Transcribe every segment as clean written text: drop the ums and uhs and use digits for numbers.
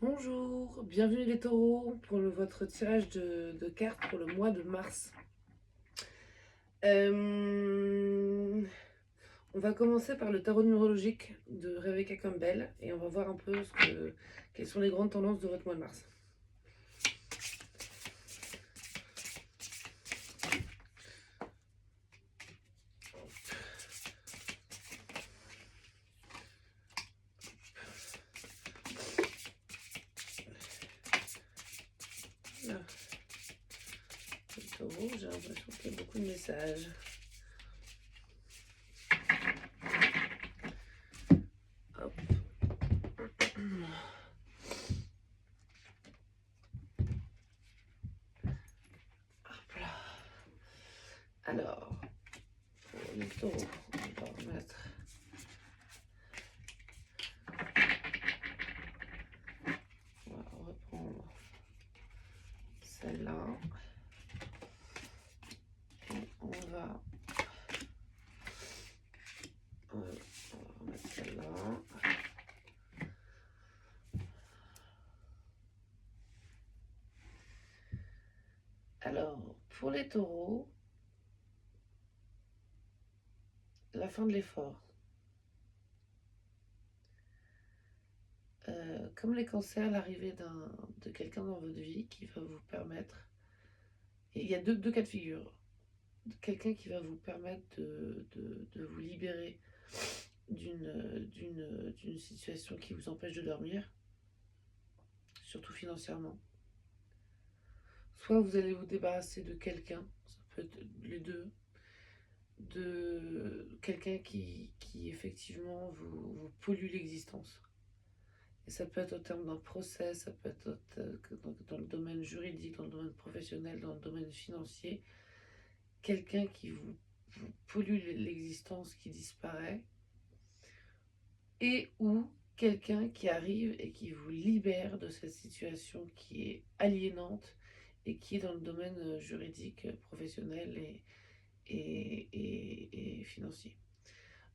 Bonjour, bienvenue les taureaux pour votre tirage de cartes pour le mois de mars. Euh, on va commencer par le tarot numérologique de Rebecca Campbell et on va voir un peu quelles sont les grandes tendances de votre mois de mars. Là, le taureau, j'ai l'impression qu'il y a beaucoup de messages. Hop. Hop là. Alors, pour les taureaux, on va remettre. On va reprendre celle-là. Et on va remettre celle-là. Alors, pour les taureaux, la fin de l'effort. Comme les cancers, l'arrivée de quelqu'un dans votre vie qui va vous permettre. Et il y a deux cas de figure. Quelqu'un qui va vous permettre de vous libérer d'une situation qui vous empêche de dormir, surtout financièrement. Soit vous allez vous débarrasser de quelqu'un, ça peut être les deux, de quelqu'un qui effectivement vous pollue l'existence. Et ça peut être au terme d'un procès, ça peut être dans le domaine juridique, dans le domaine professionnel, dans le domaine financier. Quelqu'un qui vous pollue l'existence, qui disparaît, et ou quelqu'un qui arrive et qui vous libère de cette situation qui est aliénante et qui est dans le domaine juridique, professionnel et financier.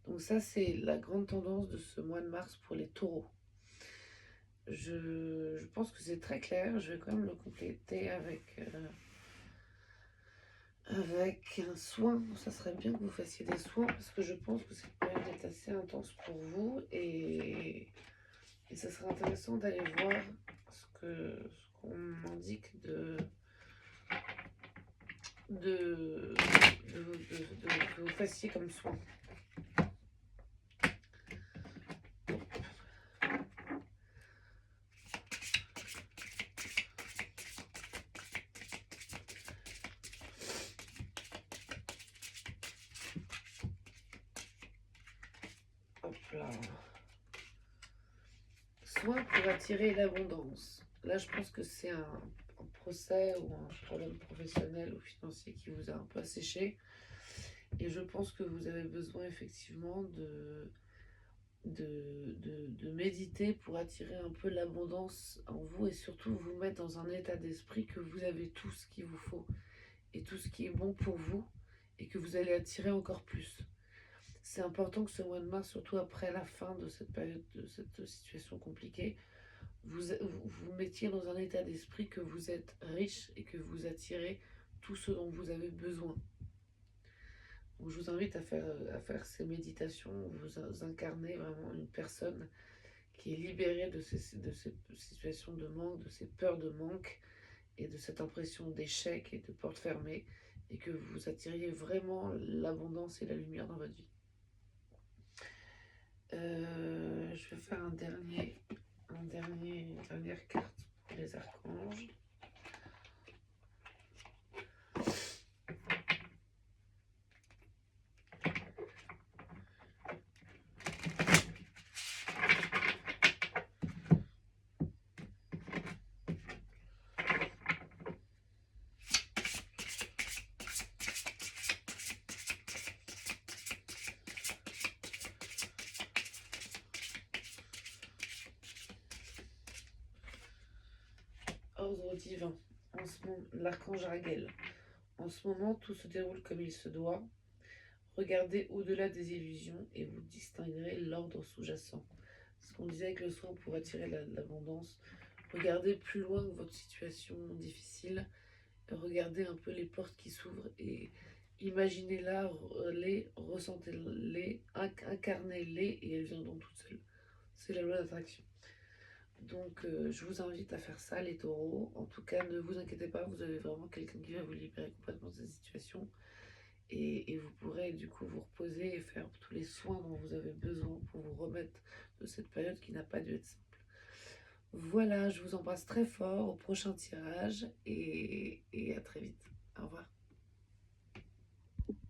Donc ça, c'est la grande tendance de ce mois de mars pour les taureaux. Je pense que c'est très clair. Je vais quand même le compléter avec un soin. Ça serait bien que vous fassiez des soins parce que je pense que cette période est assez intense pour vous et ça serait intéressant d'aller voir ce qu'on m'indique que vous fassiez comme soin. Hop là. Soin pour attirer l'abondance. Là, je pense que c'est un procès ou un problème professionnel ou financier qui vous a un peu asséché. Et je pense que vous avez besoin effectivement de méditer pour attirer un peu l'abondance en vous et surtout vous mettre dans un état d'esprit que vous avez tout ce qu'il vous faut et tout ce qui est bon pour vous et que vous allez attirer encore plus. C'est important que ce mois de mars, surtout après la fin de cette période, de cette situation compliquée, vous mettiez dans un état d'esprit que vous êtes riche et que vous attirez tout ce dont vous avez besoin. Donc, je vous invite à faire ces méditations où vous incarnez vraiment une personne qui est libérée de ces situations de manque, de ces peurs de manque et de cette impression d'échec et de porte fermée et que vous attiriez vraiment l'abondance et la lumière dans votre vie. Je vais faire une dernière carte pour les archanges. Ordre divin, l'archange Raguel. En ce moment, tout se déroule comme il se doit. Regardez au-delà des illusions et vous distinguerez l'ordre sous-jacent. Ce qu'on disait avec le soin pour attirer l'abondance, regardez plus loin que votre situation difficile, regardez un peu les portes qui s'ouvrent et imaginez-la, les, ressentez-les, incarnez-les et elles viendront toutes seules. C'est la loi d'attraction. Donc je vous invite à faire ça les taureaux. En tout cas, ne vous inquiétez pas, vous avez vraiment quelqu'un qui va vous libérer complètement de cette situation. Et vous pourrez du coup vous reposer et faire tous les soins dont vous avez besoin pour vous remettre de cette période qui n'a pas dû être simple. Voilà, je vous embrasse très fort au prochain tirage et à très vite. Au revoir.